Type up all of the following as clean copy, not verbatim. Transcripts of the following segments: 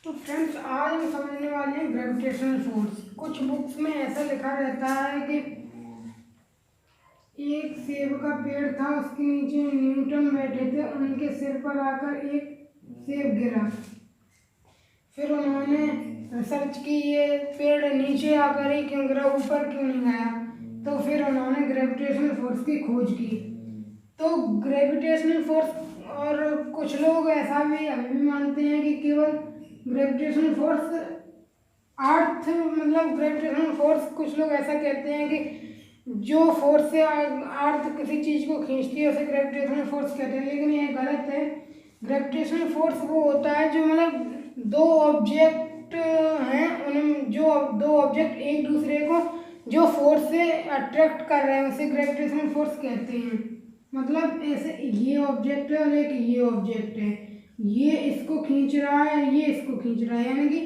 तो फ्रेंड्स आज हम समझने वाले हैं ग्रेविटेशनल फोर्स। कुछ बुक्स में ऐसा लिखा रहता है कि एक सेब का पेड़ था, उसके नीचे न्यूटन बैठे थे, उनके सिर पर आकर एक सेब गिरा। फिर उन्होंने रिसर्च की ये पेड़ नीचे आकर ही क्यों गिरा, ऊपर क्यों नहीं गया। तो फिर उन्होंने ग्रेविटेशनल फोर्स की खोज की। तो ग्रेविटेशनल फोर्स, और कुछ लोग ऐसा भी अभी भी मानते हैं कि केवल ग्रेविटेशनल फोर्स अर्थ, मतलब ग्रेविटेशनल फोर्स, कुछ लोग ऐसा कहते हैं कि जो फोर्स से अर्थ किसी चीज़ को खींचती है उसे ग्रेविटेशनल फोर्स कहते हैं, लेकिन ये गलत है। ग्रेविटेशनल फोर्स वो होता है जो मतलब दो ऑब्जेक्ट हैं, उनमें जो दो ऑब्जेक्ट एक दूसरे को जो फोर्स से अट्रैक्ट कर रहे हैं उसे ग्रेविटेशनल फोर्स कहते हैं। मतलब ऐसे ये ऑब्जेक्ट है और एक ये ऑब्जेक्ट है, ये इसको खींच रहा है, ये इसको खींच रहा है, यानी कि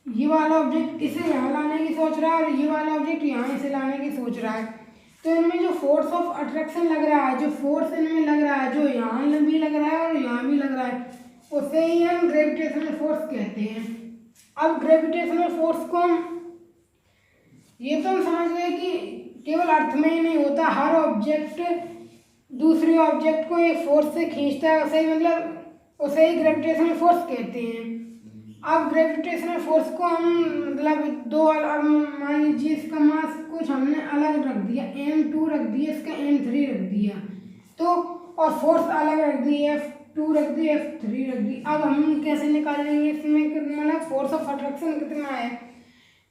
ये वाला ऑब्जेक्ट इसे यहाँ लाने की सोच रहा है और ये वाला ऑब्जेक्ट यहाँ इसे लाने की सोच रहा है। तो इनमें जो फोर्स ऑफ अट्रैक्शन लग रहा है, जो फोर्स इनमें लग रहा है, जो यहाँ भी लग रहा है और यहाँ भी लग रहा है, उसे ही हम ग्रेविटेशनल फोर्स कहते हैं। अब ग्रेविटेशनल फोर्स को ये तो हम समझ गए कि केवल अर्थ में ही नहीं होता, हर ऑब्जेक्ट दूसरे ऑब्जेक्ट को एक फोर्स से खींचता है, उसे ही ग्रेविटेशनल फोर्स कहते हैं। अब ग्रेविटेशनल फोर्स को हम मतलब दो, मान लीजिए इसका मास कुछ हमने अलग रख दिया, m2 रख दिया, इसका m3 रख दिया, तो और फोर्स अलग रख दी, F2 रख दी, F3 रख दी। अब हम कैसे निकालेंगे इसमें मतलब फोर्स ऑफ अट्रैक्शन कितना है।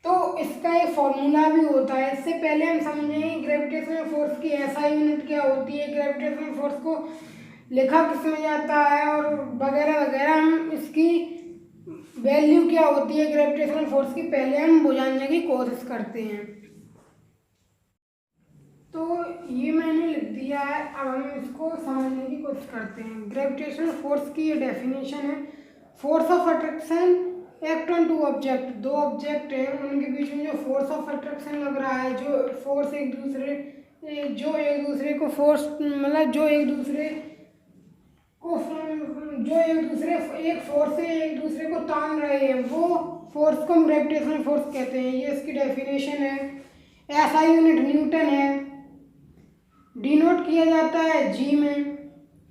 तो इसका एक फॉर्मूला भी होता है। इससे पहले हम समझेंगे ग्रेविटेशनल फोर्स की एसआई यूनिट क्या होती है, ग्रेविटेशनल फोर्स को लिखा किस में जाता है और वगैरह वगैरह, हम इसकी वैल्यू क्या होती है ग्रेविटेशनल फोर्स की, पहले हम वो जानने की कोशिश करते हैं। तो ये मैंने लिख दिया है, अब हम इसको समझने की कोशिश करते हैं। ग्रेविटेशनल फोर्स की ये डेफिनेशन है, force of attraction act on two object, दो ऑब्जेक्ट है उनके बीच में जो फोर्स ऑफ अट्रैक्शन लग रहा है, जो फोर्स एक दूसरे को फोर्स मतलब जो एक दूसरे एक फोर्स से एक दूसरे को तान रहे हैं, वो फोर्स को हम ग्रेविटेशनल फोर्स कहते हैं। ये इसकी डेफिनेशन है। एसआई यूनिट न्यूटन है, डिनोट किया जाता है जी में।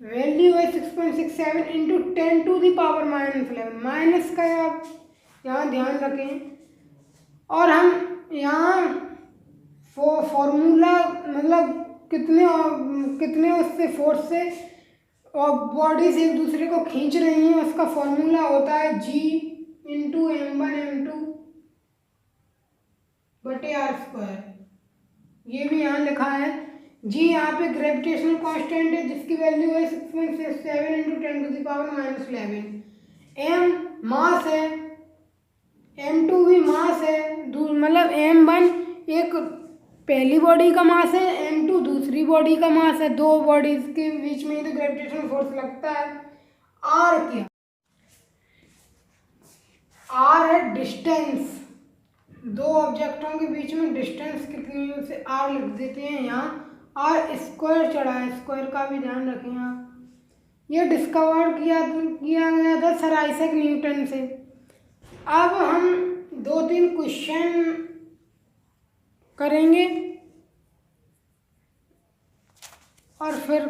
वैल्यू है 6.67 इंटू 10⁻⁻11। माइनस का आप यहाँ ध्यान रखें। और हम यहाँ फॉर्मूला मतलब कितने उससे फोर्स से और बॉडीज एक दूसरे को खींच रही हैं, उसका फॉर्मूला होता है G इंटू m1m2 बटे r²। ये भी यहाँ लिखा है। G यहाँ पे ग्रेविटेशनल कांस्टेंट है जिसकी वैल्यू है 6.67 इंटू 10⁻11। m मास है, m2 भी मास है, मतलब m1 एक पहली बॉडी का मास है, m2 दूसरी बॉडी का मास है, दो बॉडीज के बीच में ही तो ग्रेविटेशनल फोर्स लगता है। r क्या, r है डिस्टेंस, दो ऑब्जेक्टों के बीच में डिस्टेंस कितनी है उसे r लिख देते हैं। यहाँ r² चढ़ा है, स्क्वायर का भी ध्यान रखें आप। ये डिस्कवर किया गया था सर आइजैक न्यूटन से। अब हम 2-3 क्वेश्चन करेंगे और फिर